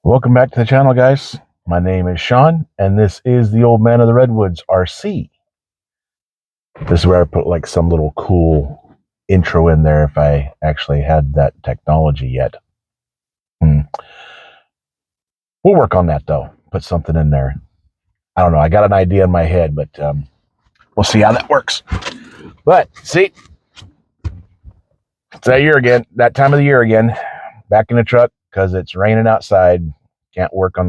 Welcome back to the channel, guys. My name is Sean, and this is the Old Man of the Redwoods RC. This is where I put like some little cool intro in there if I actually had that technology yet. We'll work on that though. Put something in there. I don't know. I got an idea in my head, but we'll see how that works. But see, it's that year again, that time of the year again. Back in the truck because it's raining outside. Can't work on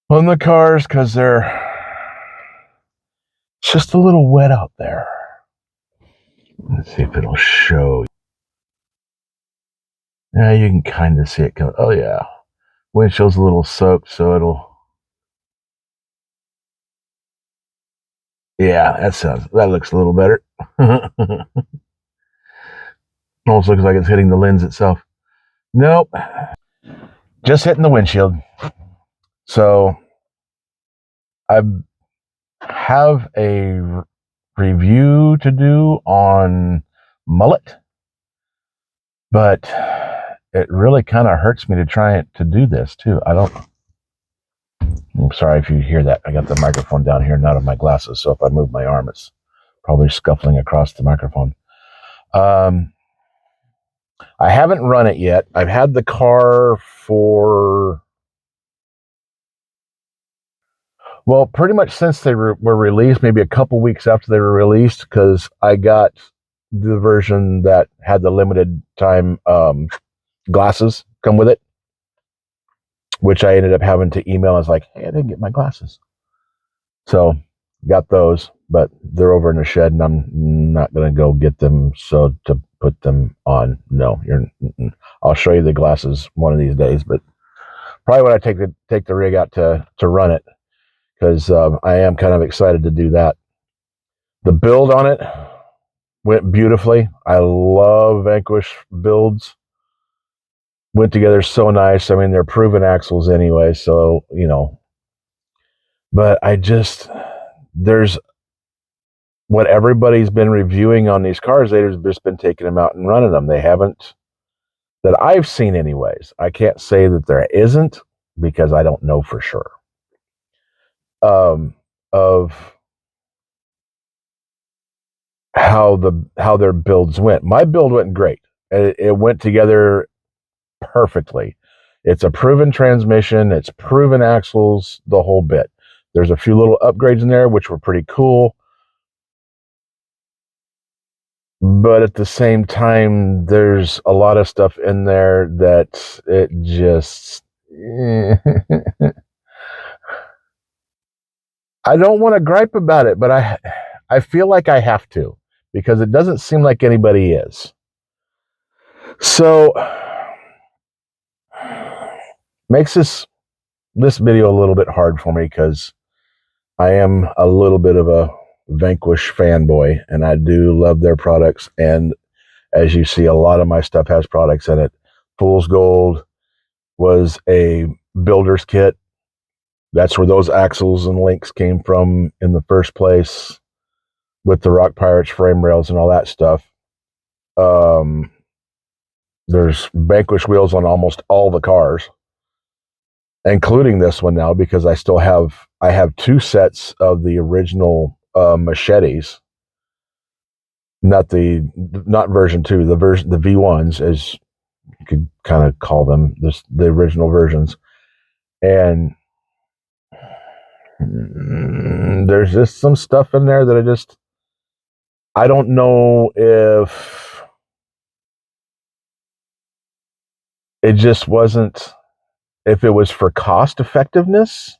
the cars because they're just a little wet out there. Let's see if it'll show. Yeah, you can kind of see it coming. Oh yeah, windshield's a little soaked, so it'll. Yeah, that looks a little better. Almost looks like it's hitting the lens itself. Nope, just hitting the windshield. So I have a review to do on mullet, but it really kind of hurts me to try to do this too. I'm sorry if you hear that. I got the microphone down here and out of my glasses, so if I move my arm, it's probably scuffling across the microphone. I haven't run it yet. I've had the car for, well, pretty much since they were released, maybe a couple weeks after they were released, because I got the version that had the limited time glasses come with it, which I ended up having to email. I was like, hey, I didn't get my glasses. So got those, but they're over in the shed and I'm not going to go get them. So to put them on, no, I'll show you the glasses one of these days, but probably when I take the rig out to run it, because I am kind of excited to do that. The build on it went beautifully. I love Vanquish builds. Went together so nice. I mean, they're proven axles anyway, so, but there's what everybody's been reviewing on these cars. They've just been taking them out and running them. They haven't, that I've seen anyways. I can't say that there isn't because I don't know for sure. Of how their builds went. My build went great. It went together perfectly. It's a proven transmission. It's proven axles, the whole bit. There's a few little upgrades in there, which were pretty cool. But at the same time, there's a lot of stuff in there that it just... I don't want to gripe about it, but I feel like I have to, because it doesn't seem like anybody is. So makes this video a little bit hard for me because I am a little bit of a Vanquish fanboy and I do love their products. And as you see, a lot of my stuff has products in it. Fool's Gold was a builder's kit. That's where those axles and links came from in the first place, with the Rock Pirates frame rails and all that stuff. There's Vanquish wheels on almost all the cars, including this one now, because I have two sets of the original machetes, not version 2, the V1s, as you could kind of call them, the original versions. And there's just some stuff in there that I don't know if it just wasn't, if it was for cost effectiveness,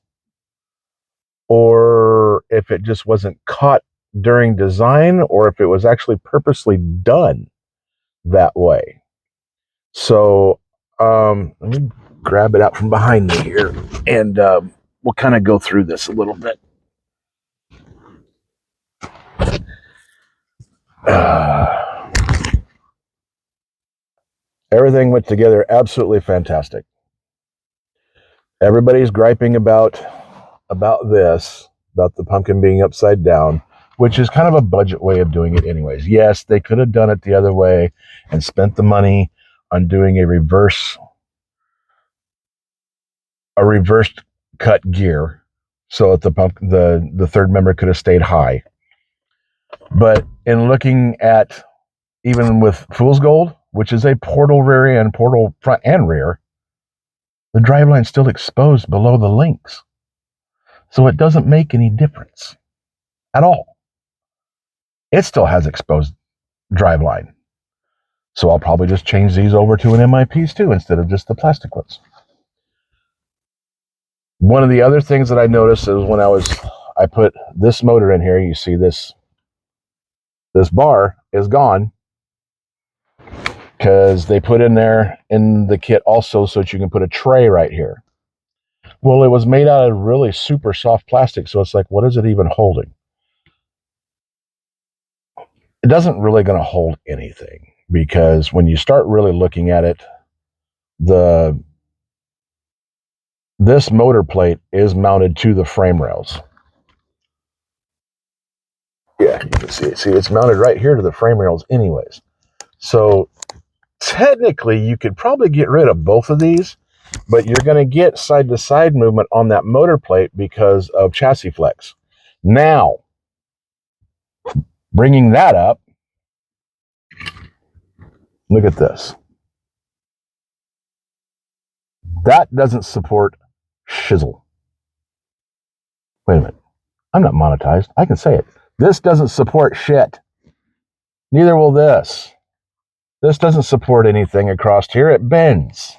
or if it just wasn't caught during design, or if it was actually purposely done that way. So let me grab it out from behind me here, and we'll kind of go through this a little bit. Everything went together absolutely fantastic. Everybody's griping about the pumpkin being upside down, which is kind of a budget way of doing it anyways. Yes, they could have done it the other way and spent the money on doing a reverse a reversed cut gear so that the third member could have stayed high. But in looking at, even with Fool's Gold, which is a portal rear and portal front and rear, the driveline's still exposed below the links. So it doesn't make any difference at all. It still has exposed driveline. So I'll probably just change these over to an MIPs too instead of just the plastic ones. One of the other things that I noticed is when I put this motor in here, you see this bar is gone because they put in there in the kit also so that you can put a tray right here. Well, it was made out of really super soft plastic, so it's like, what is it even holding? It doesn't really going to hold anything, because when you start really looking at it, this motor plate is mounted to the frame rails. Yeah, you can see it. See, it's mounted right here to the frame rails anyways. So technically, you could probably get rid of both of these, but you're going to get side-to-side movement on that motor plate because of chassis flex. Now, bringing that up, look at this. That doesn't support shizzle. Wait a minute. I'm not monetized. I can say it. This doesn't support shit. Neither will this. This doesn't support anything across here. It bends.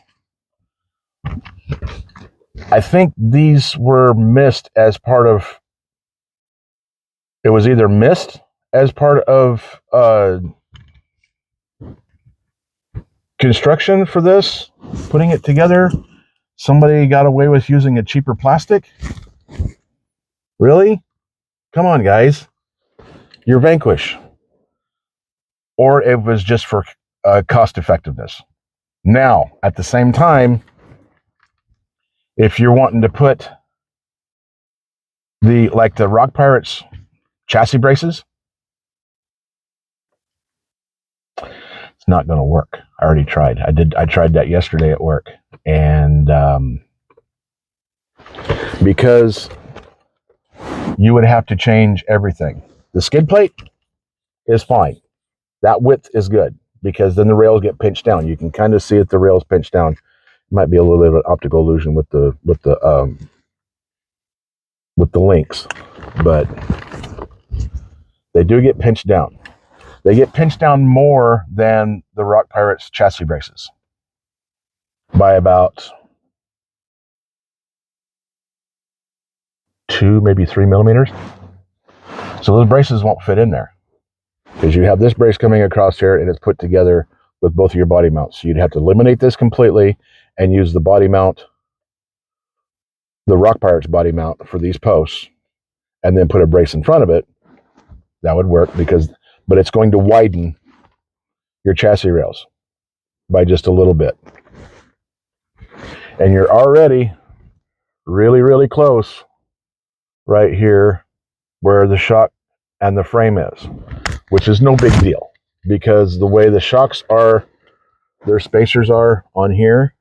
I think these were missed as part of... It was either missed as part of construction for this, putting it together. Somebody got away with using a cheaper plastic. Really? Come on, guys. You're Vanquish. Or it was just for cost effectiveness. Now, at the same time, if you're wanting to put the Rock Pirates chassis braces, it's not going to work. I already tried. I tried that yesterday at work, and because you would have to change everything. The skid plate is fine. That width is good, because then the rails get pinched down. You can kind of see that the rails pinched down. It might be a little bit of an optical illusion with the links, but they do get pinched down. They get pinched down more than the Rock Pirates chassis braces by about 2, maybe 3 millimeters. So those braces won't fit in there, because you have this brace coming across here and it's put together with both of your body mounts. So you'd have to eliminate this completely and use the body mount, the Rock Pirates body mount for these posts, and then put a brace in front of it. That would work, but it's going to widen your chassis rails by just a little bit. And you're already really, really close right here where the shock and the frame is, which is no big deal, because the way the shocks are, their spacers are on here,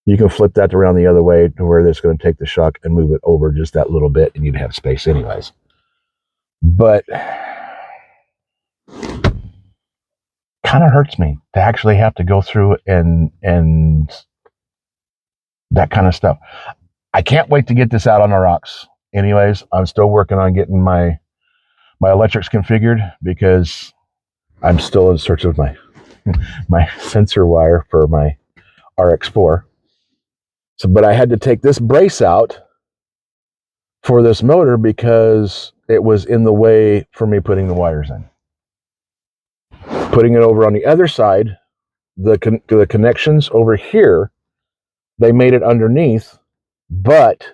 you can flip that around the other way to where it's going to take the shock and move it over just that little bit, and you'd have space anyways. But kind of hurts me to actually have to go through and that kind of stuff. I can't wait to get this out on the rocks. Anyways, I'm still working on getting my electrics configured, because I'm still in search of my sensor wire for my RX4. So, but I had to take this brace out for this motor because it was in the way for me putting the wires in. Putting it over on the other side, the connections over here, they made it underneath, but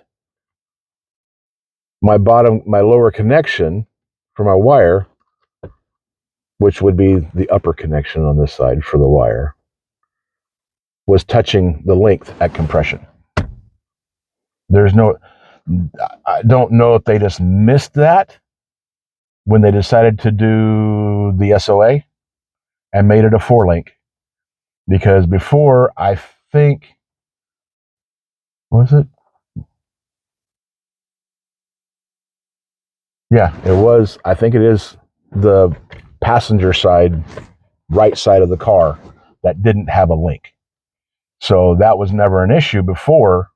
my lower connection for my wire, which would be the upper connection on this side for the wire, was touching the length at compression. I don't know if they just missed that when they decided to do the SOA and made it a 4-link, because before, I think Was it? Yeah, it was. I think it is the passenger side, right side of the car that didn't have a link. So that was never an issue before,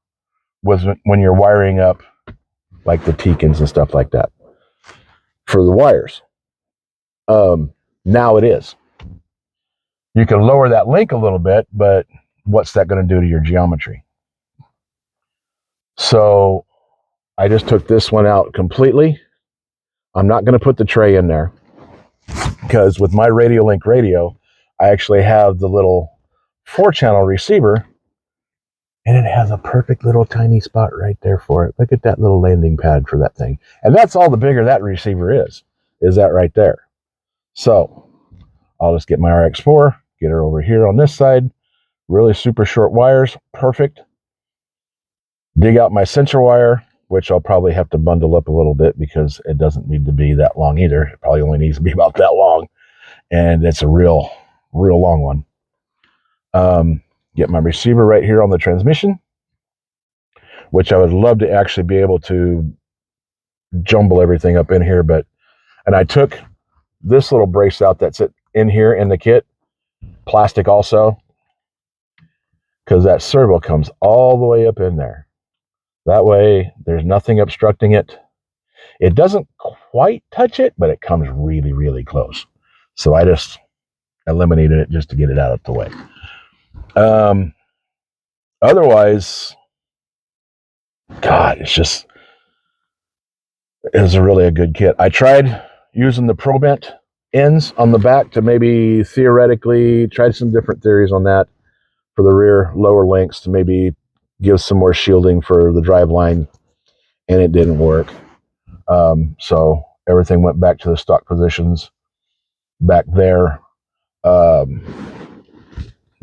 was when you're wiring up like the Teakins and stuff like that for the wires. Now it is. You can lower that link a little bit, but what's that going to do to your geometry? So I just took this one out completely. I'm not going to put the tray in there because with my RadioLink radio, I actually have the little 4-channel receiver, and it has a perfect little tiny spot right there for it. Look at that little landing pad for that thing. And that's all the bigger that receiver is that right there. So I'll just get my RX4, get her over here on this side, really super short wires, perfect. Dig out my sensor wire, which I'll probably have to bundle up a little bit because it doesn't need to be that long either. It probably only needs to be about that long. And it's a real long one. Get my receiver right here on the transmission, which I would love to actually be able to jumble everything up in here. And I took this little brace out that's in here in the kit, plastic also, because that servo comes all the way up in there. That way there's nothing obstructing it. It doesn't quite touch it, but it comes really, really close. So I just eliminated it just to get it out of the way. Otherwise, God, it's really a good kit. I tried using the ProBent ends on the back to maybe theoretically tried some different theories on that for the rear lower links to maybe give some more shielding for the drive line, and it didn't work. So everything went back to the stock positions back there.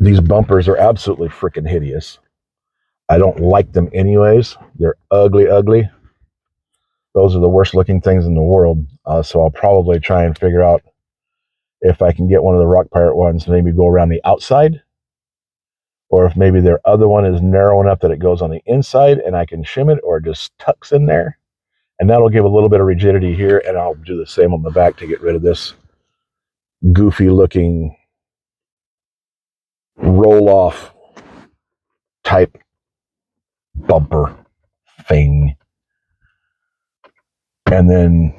These bumpers are absolutely freaking hideous. I don't like them anyways. They're ugly, ugly. Those are the worst looking things in the world. So I'll probably try and figure out if I can get one of the Rock Pirate ones, maybe go around the outside, or if maybe their other one is narrow enough that it goes on the inside and I can shim it, or just tucks in there. And that'll give a little bit of rigidity here, and I'll do the same on the back to get rid of this goofy looking roll off type bumper thing. And then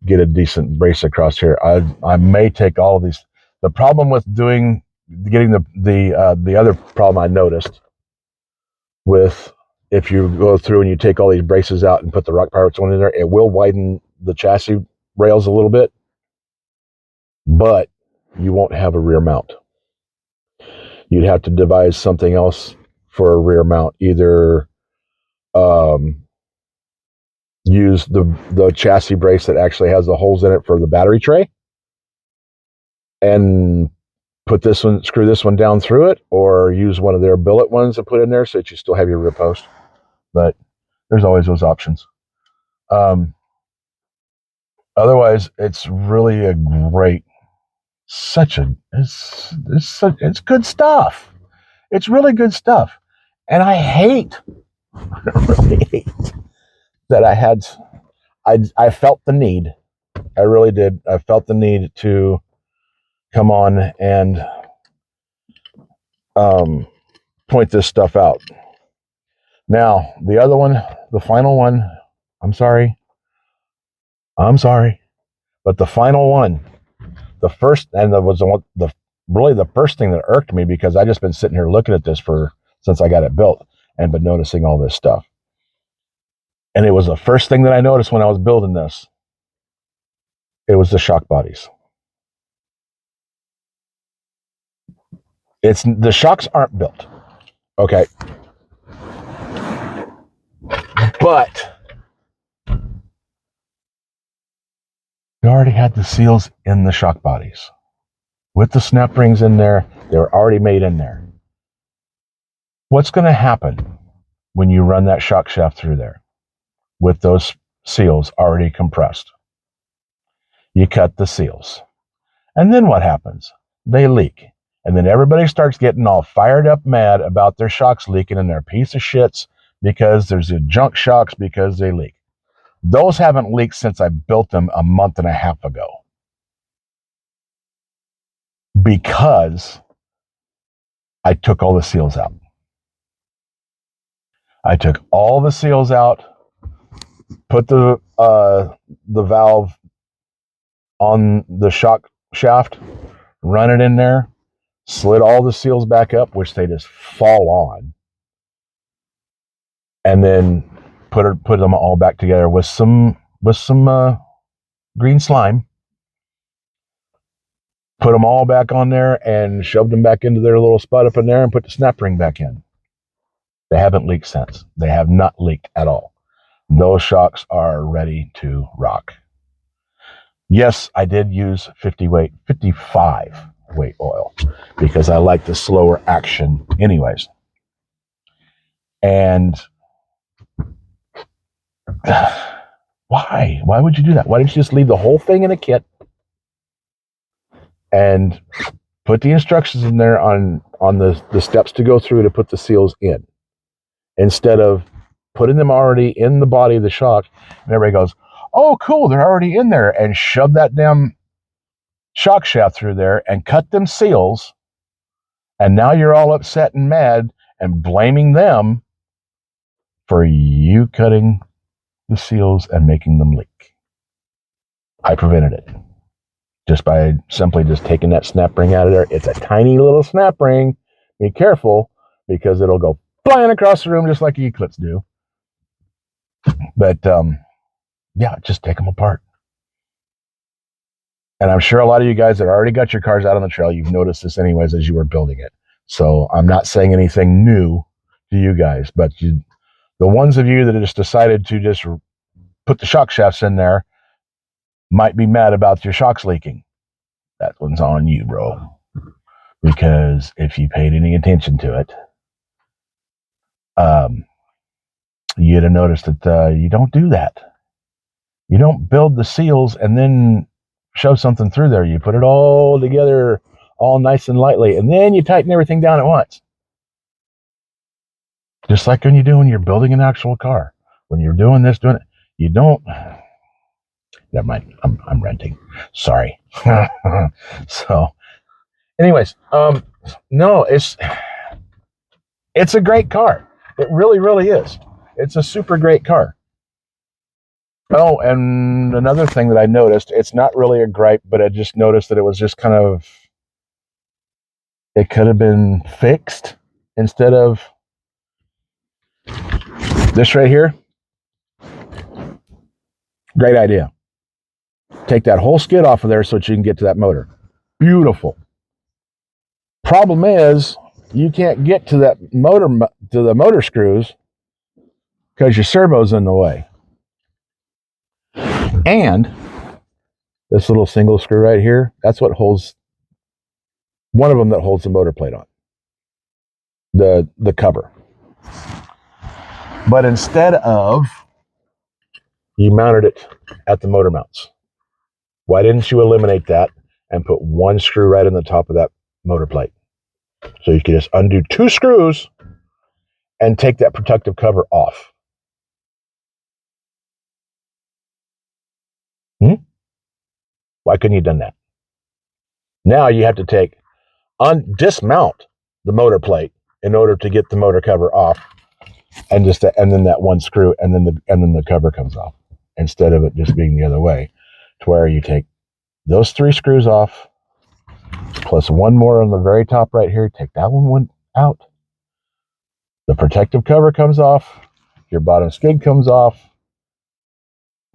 get a decent brace across here. I may take all of these. The problem with getting the other problem I noticed with, if you go through and you take all these braces out and put the Rock Pirates one in there, it will widen the chassis rails a little bit, but you won't have a rear mount. You'd have to devise something else for a rear mount, either use the chassis brace that actually has the holes in it for the battery tray and screw this one down through it, or use one of their billet ones to put in there so that you still have your rear post. But there's always those options. Otherwise, it's really a great, it's good stuff. It's really good stuff. And I really hate that I felt the need. I really did. I felt the need to come on and point this stuff out. Now, the other one, the final one, I'm sorry, but the final one, the first, and that was really the first thing that irked me, because I just been sitting here looking at this since I got it built and been noticing all this stuff. And it was the first thing that I noticed when I was building this. It was the shock bodies. The shocks aren't built, okay, but we already had the seals in the shock bodies with the snap rings in there. They were already made in there. What's going to happen when you run that shock shaft through there with those seals already compressed? You cut the seals, and then what happens? They leak. And then everybody starts getting all fired up mad about their shocks leaking, and they're piece of shits because there's the junk shocks because they leak. Those haven't leaked since I built them a month and a half ago. Because I took all the seals out. I took all the seals out, put the valve on the shock shaft, run it in there, slid all the seals back up, which they just fall on, and then put them all back together with some green slime. Put them all back on there and shoved them back into their little spot up in there and put the snap ring back in. They haven't leaked since. They have not leaked at all. Those shocks are ready to rock. Yes, I did use 55 weight oil because I like the slower action anyways. And why? Why would you do that? Why didn't you just leave the whole thing in a kit and put the instructions in there on the steps to go through to put the seals in, instead of putting them already in the body of the shock, and everybody goes, oh, cool, they're already in there, and shove that damn shock shaft through there and cut them seals, and now you're all upset and mad and blaming them for you cutting the seals and making them leak. I prevented it just by simply just taking that snap ring out of there. It's a tiny little snap ring. Be careful, because it'll go flying across the room just like the Eclipse do. But yeah, just take them apart. And I'm sure a lot of you guys that already got your cars out on the trail, you've noticed this anyways as you were building it. So I'm not saying anything new to you guys, but the ones of you that just decided to just put the shock shafts in there might be mad about your shocks leaking. That one's on you, bro. Because if you paid any attention to it, you'd have noticed that you don't do that. You don't build the seals and then shove something through there. You put it all together, all nice and lightly, and then you tighten everything down at once. Just like when you're building an actual car. When you're doing it, you don't. Never mind. I'm renting. Sorry. So, anyways, no, it's a great car. It really, really is. It's a super great car. Oh, and another thing that I noticed, it's not really a gripe, but I just noticed that it was just kind of, it could have been fixed instead of this right here. Great idea. Take that whole skid off of there so that you can get to that motor. Beautiful. Problem is, you can't get to that motor, to the motor screws, because your servo's in the way. And this little single screw right here, that's what holds, one of them that holds the motor plate on. The cover. But instead of, you mounted it at the motor mounts. Why didn't you eliminate that and put one screw right in the top of that motor plate? So you could just undo two screws and take that protective cover off. Why couldn't you have done that? Now you have to dismount the motor plate in order to get the motor cover off, and then that one screw, and then the cover comes off, instead of it just being the other way, to where you take those three screws off, plus one more on the very top right here. Take that one out. The protective cover comes off. Your bottom skid comes off.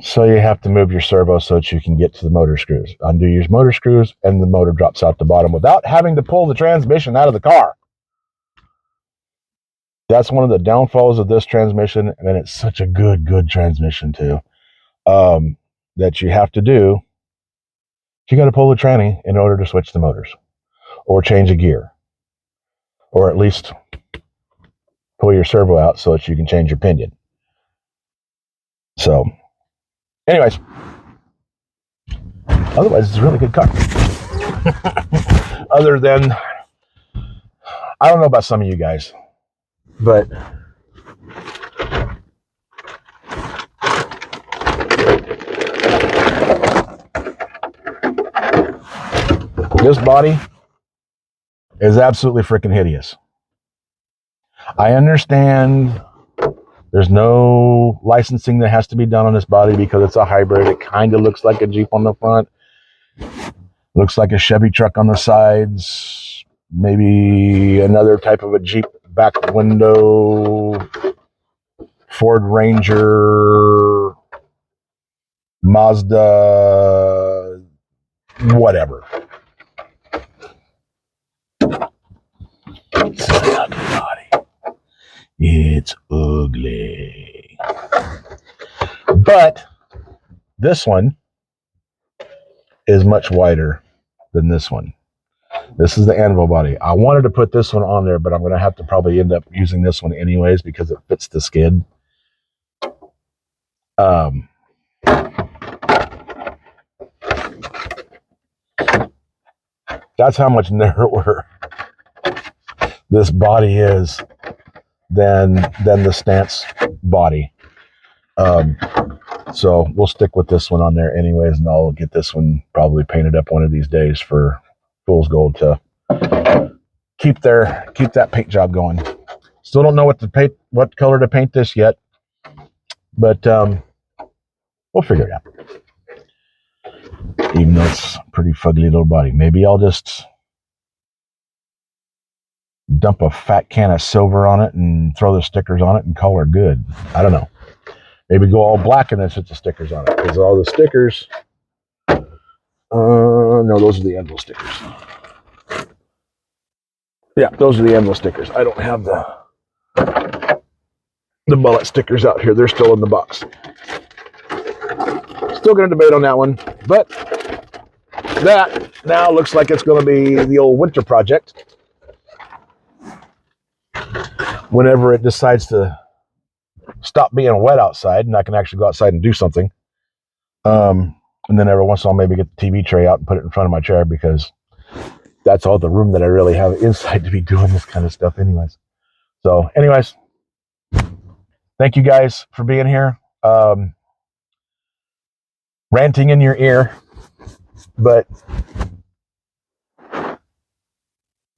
So you have to move your servo so that you can get to the motor screws. Undo your motor screws, and the motor drops out the bottom without having to pull the transmission out of the car. That's one of the downfalls of this transmission, and it's such a good transmission too, that you have to do. You got to pull the tranny in order to switch the motors, or change a gear, or at least pull your servo out so that you can change your pinion. So, anyways, otherwise it's a really good car. Other than, I don't know about some of you guys, but This body is absolutely freaking hideous. I understand there's no licensing that has to be done on this body because it's a hybrid. It kind of looks like a Jeep on the front. Looks like a Chevy truck on the sides. Maybe another type of a Jeep back window. Ford Ranger. Mazda. Whatever. It's an ugly body. It's ugly. But this one is much wider than this one. This is the Anvil body. I wanted to put this one on there, but I'm going to have to probably end up using this one anyways because it fits the skid. That's how much narrower this body is than the Stance body. So we'll stick with this one on there anyways, and I'll get this one probably painted up one of these days for Fool's Gold to keep that paint job going. Still don't know what color to paint this yet, but we'll figure it out. Even though it's a pretty fugly little body, maybe I'll just dump a fat can of silver on it and throw the stickers on it and call her good. I don't know. Maybe go all black and then put the stickers on it, because all the stickers. No, those are the Anvil stickers. Yeah, those are the Anvil stickers. I don't have the mullet stickers out here. They're still in the box. Still going to debate on that one, but that now looks like it's going to be the old winter project. Whenever it decides to stop being wet outside and I can actually go outside and do something. And then every once in a while, maybe get the TV tray out and put it in front of my chair, because that's all the room that I really have inside to be doing this kind of stuff anyways. So anyways, thank you guys for being here. Ranting in your ear, but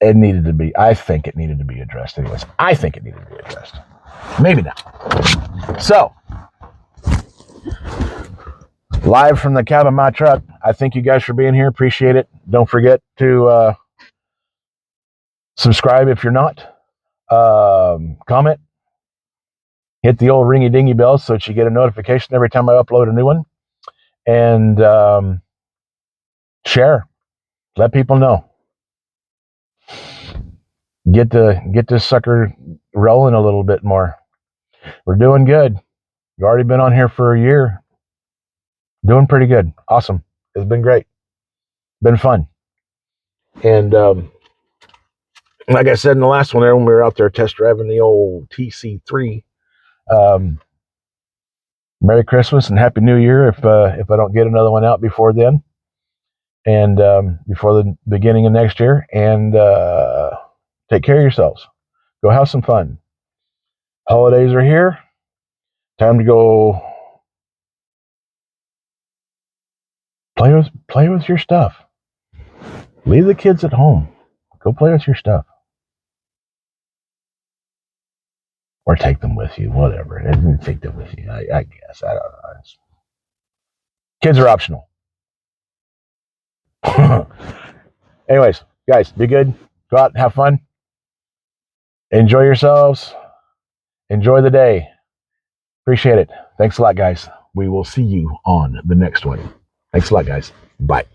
I think it needed to be addressed anyways. I think it needed to be addressed. Maybe not. So, live from the cab of my truck, I thank you guys for being here. Appreciate it. Don't forget to subscribe if you're not. Comment. Hit the old ringy dingy bell so that you get a notification every time I upload a new one. And share. Let people know. Get this sucker rolling a little bit more. We're doing good. We've already been on here for a year. Doing pretty good. Awesome. It's been great. Been fun. And like I said in the last one there, when we were out there test driving the old TC3, Merry Christmas and Happy New Year if I don't get another one out before then, and before the beginning of next year. And take care of yourselves. Go have some fun. Holidays are here. Time to go play with your stuff. Leave the kids at home. Go play with your stuff. Or take them with you, whatever. Take them with you, I guess. I don't know. Kids are optional. Anyways, guys, be good. Go out and have fun. Enjoy yourselves. Enjoy the day. Appreciate it. Thanks a lot, guys. We will see you on the next one. Thanks a lot, guys. Bye.